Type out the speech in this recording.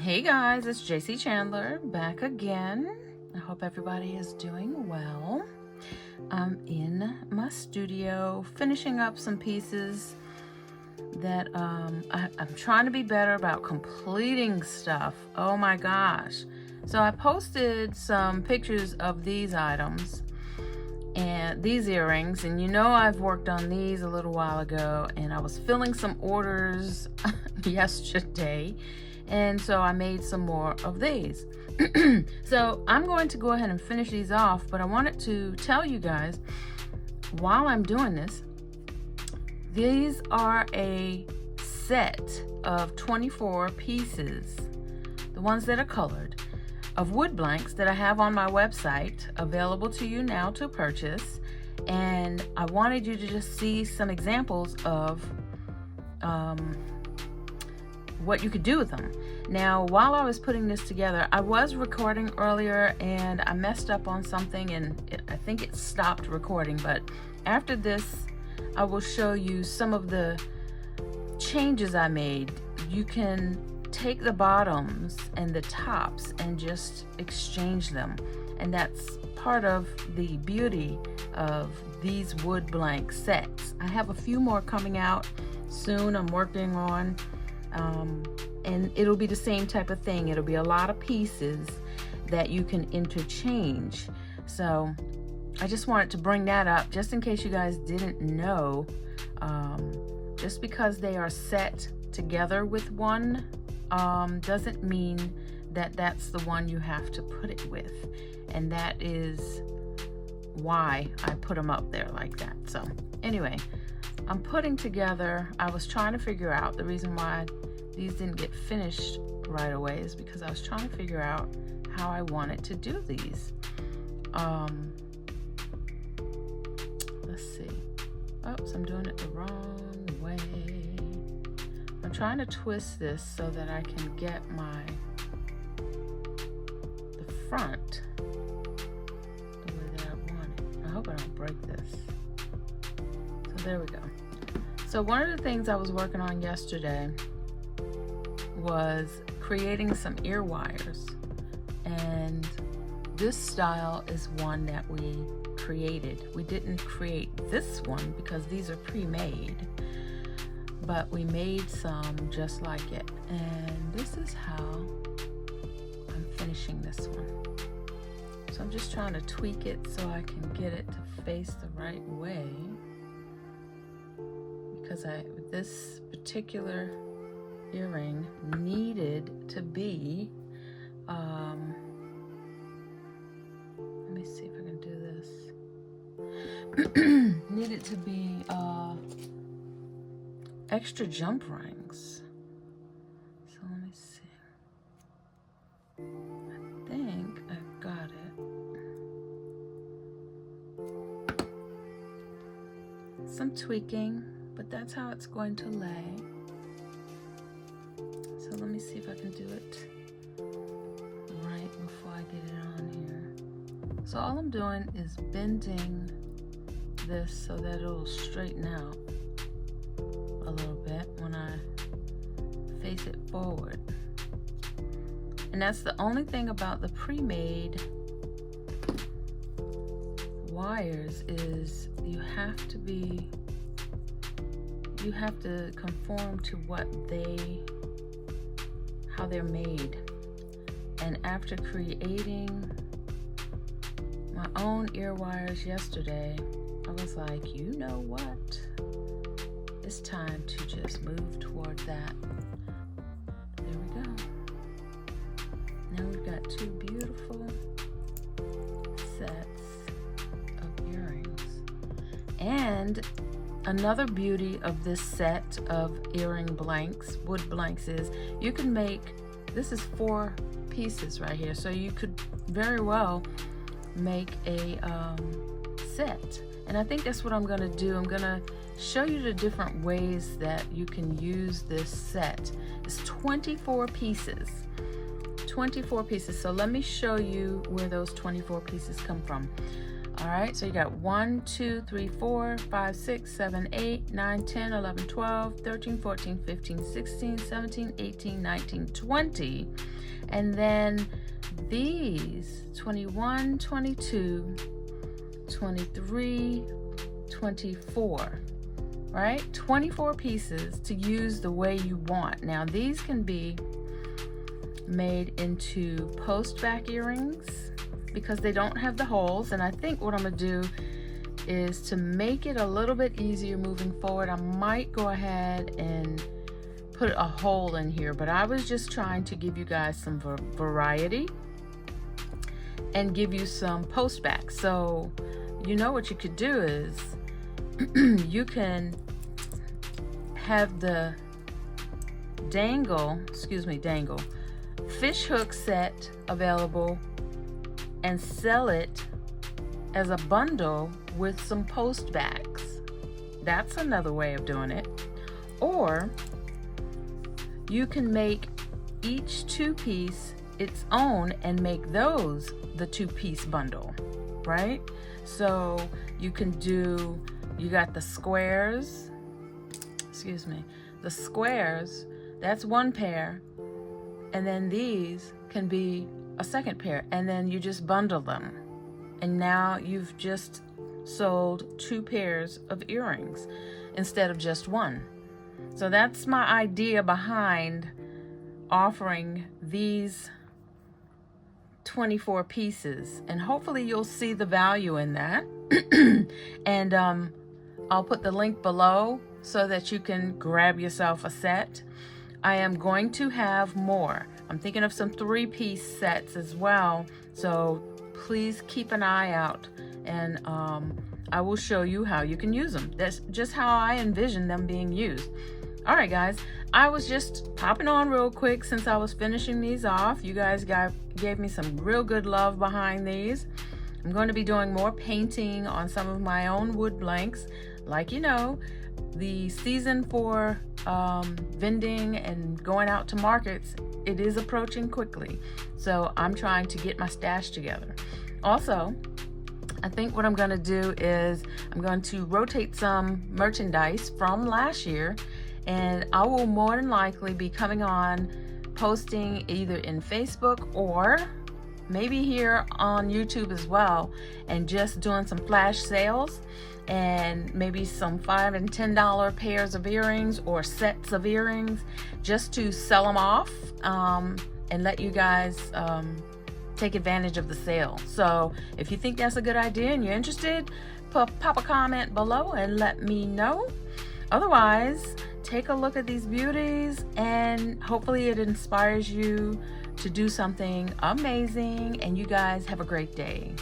Hey guys, it's JC Chandler back again. I hope everybody is doing well. I'm in my studio finishing up some pieces that I'm trying to be better about completing stuff. Oh my gosh. So I posted some pictures of these items and these earrings, and you know I've worked on these a little while ago, and I was filling some orders yesterday, and so I made some more of these. So I'm going to go ahead and finish these off, but I wanted to tell you guys while I'm doing this, these are a set of 24 pieces, the ones that are colored, of wood blanks that I have on my website available to you now to purchase. And I wanted you to just see some examples of what you could do with them. Now, while I was putting this together, I was recording earlier and I messed up on something, and I think it stopped recording, but after this I will show you some of the changes I made. You can take the bottoms and the tops and just exchange them, and that's part of the beauty of these wood blank sets. I have a few more coming out soon. I'm working on and it'll be the same type of thing. It'll be a lot of pieces that you can interchange. So I just wanted to bring that up just in case you guys didn't know. Just because they are set together with one doesn't mean that that's the one you have to put it with, and that is why I put them up there like that. So anyway, I'm putting together, I was trying to figure out the reason why these didn't get finished right away is because I was trying to figure out how I wanted to do these. Let's see. Oops, I'm doing it the wrong way. I'm trying to twist this so that I can get the front the way that I want it. I hope I don't break this. So there we go. So one of the things I was working on yesterday was creating some ear wires, and this style is one that we created. We didn't create this one because these are pre-made, but we made some just like it, and this is how I'm finishing this one. So I'm just trying to tweak it so I can get it to face the right way, because this particular earring needed to be let me see if I can do this. Needed to be extra jump rings. So let me see. I think I got it. Some tweaking, but that's how it's going to lay. So let me see if I can do it right before I get it on here. So all I'm doing is bending this so that it'll straighten out a little bit when I face it forward. And that's the only thing about the pre-made wires is you have to conform to how they're made. And after creating my own ear wires yesterday, I was like, you know what? It's time to just move toward that. There we go. Now we've got two beautiful sets of earrings. And another beauty of this set of earring blanks, wood blanks, is you can make, this is 4 pieces right here, so you could very well make a set. And I think that's what I'm gonna do. I'm gonna show you the different ways that you can use this set. It's 24 pieces. 24 pieces. So let me show you where those 24 pieces come from. All right, so you got 1, 2, 3, 4, 5, 6, 7, 8, 9, 10, 11, 12, 13, 14, 15, 16, 17, 18, 19, 20. And then these 21, 22, 23, 24, right? 24 pieces to use the way you want. Now these can be made into post back earrings because they don't have the holes, and I think what I'm gonna do is to make it a little bit easier moving forward, I might go ahead and put a hole in here, but I was just trying to give you guys some variety and give you some post back. So you know what you could do is you can have the dangle fish hook set available and sell it as a bundle with some post backs. That's another way of doing it. Or you can make each 2-piece its own and make those the 2-piece bundle, right? So you can do, you got the squares, the squares, that's one pair, and then these can be a second pair, and then you just bundle them, and now you've just sold 2 pairs of earrings instead of just one. So that's my idea behind offering these 24 pieces, and hopefully you'll see the value in that. And I'll put the link below so that you can grab yourself a set. I am going to have more. I'm thinking of some 3-piece sets as well, so please keep an eye out, and I will show you how you can use them. That's just how I envision them being used. All right, guys, I was just popping on real quick since I was finishing these off. You guys gave me some real good love behind these. I'm going to be doing more painting on some of my own wood blanks. Like, you know, the season for vending and going out to markets, it is approaching quickly. So I'm trying to get my stash together. Also, I think what I'm going to do is I'm going to rotate some merchandise from last year, and I will more than likely be coming on posting either in Facebook or maybe here on YouTube as well, and just doing some flash sales and maybe some $5 and $10 pairs of earrings or sets of earrings, just to sell them off and let you guys take advantage of the sale. So if you think that's a good idea and you're interested, pop a comment below and let me know. Otherwise, take a look at these beauties, and hopefully it inspires you to do something amazing, and you guys have a great day.